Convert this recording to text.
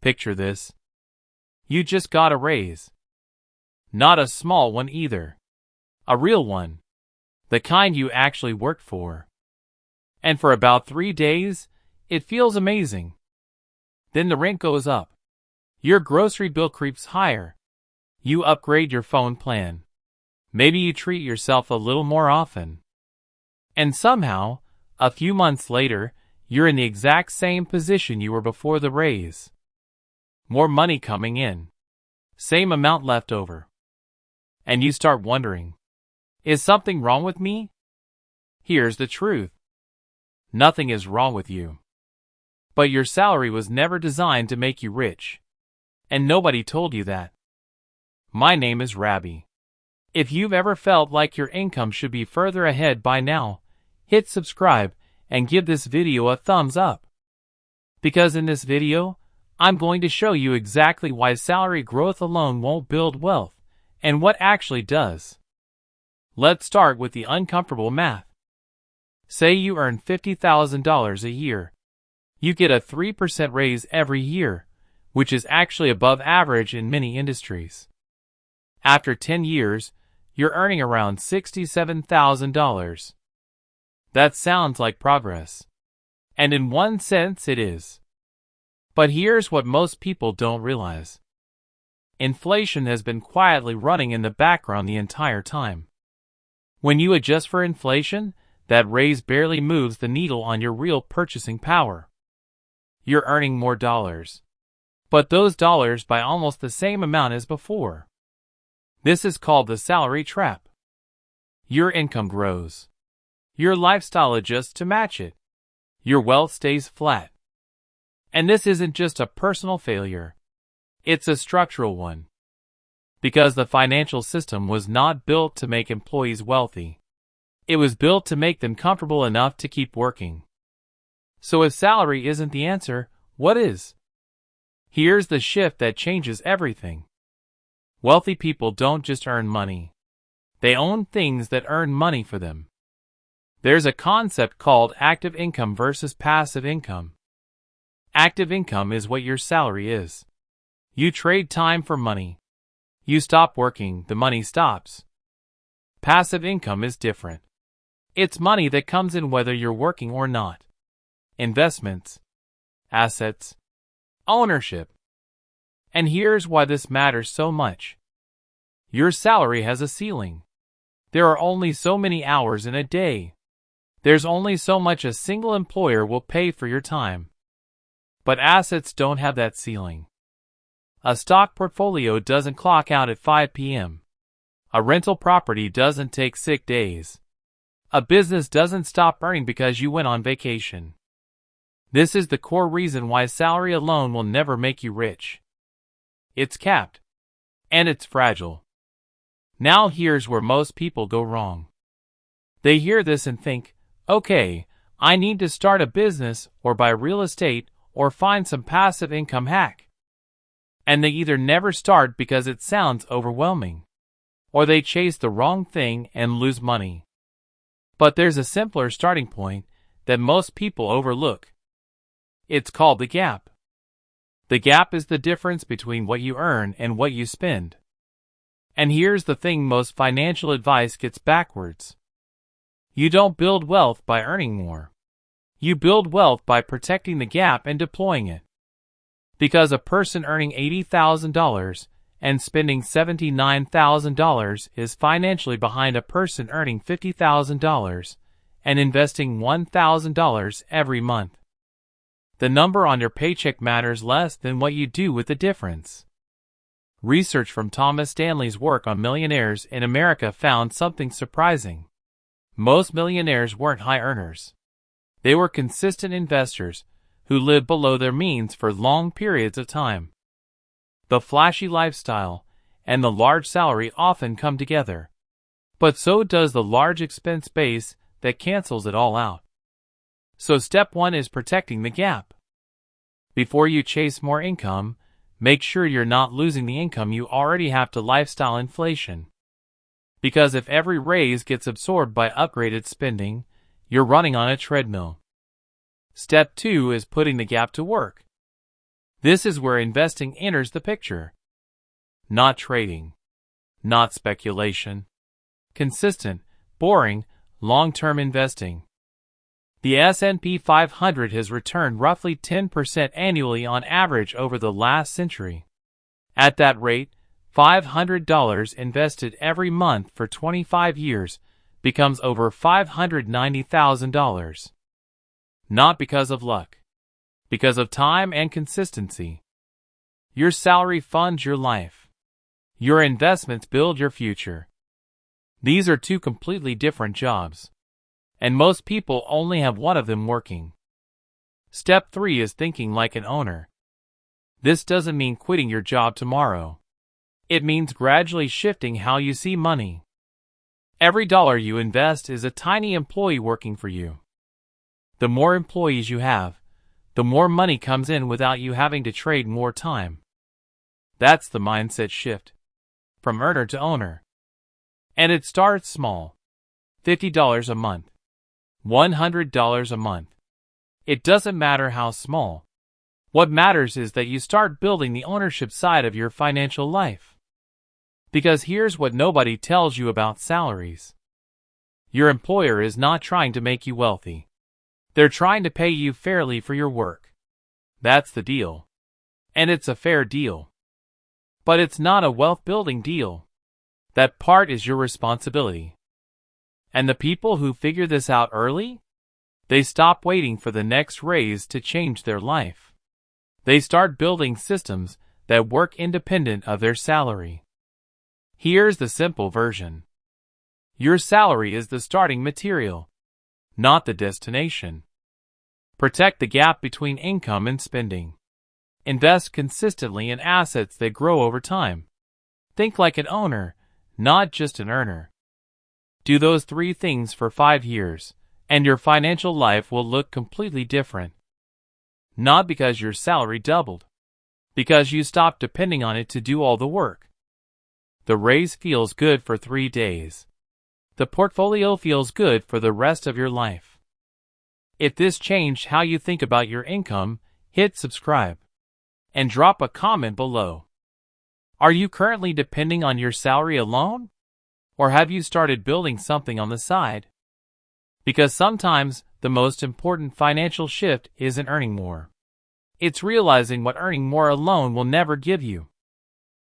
Picture this. You just got a raise. Not a small one either. A real one. The kind you actually worked for. And for about 3 days, it feels amazing. Then the rent goes up. Your grocery bill creeps higher. You upgrade your phone plan. Maybe you treat yourself a little more often. And somehow, a few months later, you're in the exact same position you were before the raise. More money coming in. Same amount left over. And you start wondering, is something wrong with me? Here's the truth. Nothing is wrong with you. But your salary was never designed to make you rich. And nobody told you that. My name is Rabby. If you've ever felt like your income should be further ahead by now, hit subscribe and give this video a thumbs up. Because in this video, I'm going to show you exactly why salary growth alone won't build wealth, and what actually does. Let's start with the uncomfortable math. Say you earn $50,000 a year. You get a 3% raise every year, which is actually above average in many industries. After 10 years, you're earning around $67,000. That sounds like progress. And in one sense it is. But here's what most people don't realize. Inflation has been quietly running in the background the entire time. When you adjust for inflation, that raise barely moves the needle on your real purchasing power. You're earning more dollars. But those dollars buy almost the same amount as before. This is called the salary trap. Your income grows. Your lifestyle adjusts to match it. Your wealth stays flat. And this isn't just a personal failure. It's a structural one. Because the financial system was not built to make employees wealthy. It was built to make them comfortable enough to keep working. So if salary isn't the answer, what is? Here's the shift that changes everything. Wealthy people don't just earn money. They own things that earn money for them. There's a concept called active income versus passive income. Active income is what your salary is. You trade time for money. You stop working, the money stops. Passive income is different. It's money that comes in whether you're working or not. Investments, assets, ownership. And here's why this matters so much. Your salary has a ceiling. There are only so many hours in a day. There's only so much a single employer will pay for your time. But assets don't have that ceiling. A stock portfolio doesn't clock out at 5 p.m. A rental property doesn't take sick days. A business doesn't stop earning because you went on vacation. This is the core reason why salary alone will never make you rich. It's capped. And it's fragile. Now here's where most people go wrong. They hear this and think, okay, I need to start a business or buy real estate or find some passive income hack. And they either never start because it sounds overwhelming, or they chase the wrong thing and lose money. But there's a simpler starting point that most people overlook. It's called the gap. The gap is the difference between what you earn and what you spend. And here's the thing most financial advice gets backwards. You don't build wealth by earning more. You build wealth by protecting the gap and deploying it. Because a person earning $80,000 and spending $79,000 is financially behind a person earning $50,000 and investing $1,000 every month. The number on your paycheck matters less than what you do with the difference. Research from Thomas Stanley's work on millionaires in America found something surprising. Most millionaires weren't high earners. They were consistent investors who lived below their means for long periods of time. The flashy lifestyle and the large salary often come together. But so does the large expense base that cancels it all out. So step 1 is protecting the gap. Before you chase more income, make sure you're not losing the income you already have to lifestyle inflation. Because if every raise gets absorbed by upgraded spending, you're running on a treadmill. Step 2 is putting the gap to work. This is where investing enters the picture. Not trading. Not speculation. Consistent, boring, long-term investing. The S&P 500 has returned roughly 10% annually on average over the last century. At that rate, $500 invested every month for 25 years becomes over $590,000. Not because of luck. Because of time and consistency. Your salary funds your life. Your investments build your future. These are two completely different jobs. And most people only have one of them working. Step 3 is thinking like an owner. This doesn't mean quitting your job tomorrow. It means gradually shifting how you see money. Every dollar you invest is a tiny employee working for you. The more employees you have, the more money comes in without you having to trade more time. That's the mindset shift. From earner to owner. And it starts small. $50 a month. $100 a month. It doesn't matter how small. What matters is that you start building the ownership side of your financial life. Because here's what nobody tells you about salaries. Your employer is not trying to make you wealthy. They're trying to pay you fairly for your work. That's the deal. And it's a fair deal. But it's not a wealth-building deal. That part is your responsibility. And the people who figure this out early? They stop waiting for the next raise to change their life. They start building systems that work independent of their salary. Here's the simple version. Your salary is the starting material, not the destination. Protect the gap between income and spending. Invest consistently in assets that grow over time. Think like an owner, not just an earner. Do those 3 things for 5 years, and your financial life will look completely different. Not because your salary doubled, because you stopped depending on it to do all the work. The raise feels good for 3 days. The portfolio feels good for the rest of your life. If this changed how you think about your income, hit subscribe. And drop a comment below. Are you currently depending on your salary alone? Or have you started building something on the side? Because sometimes the most important financial shift isn't earning more. It's realizing what earning more alone will never give you.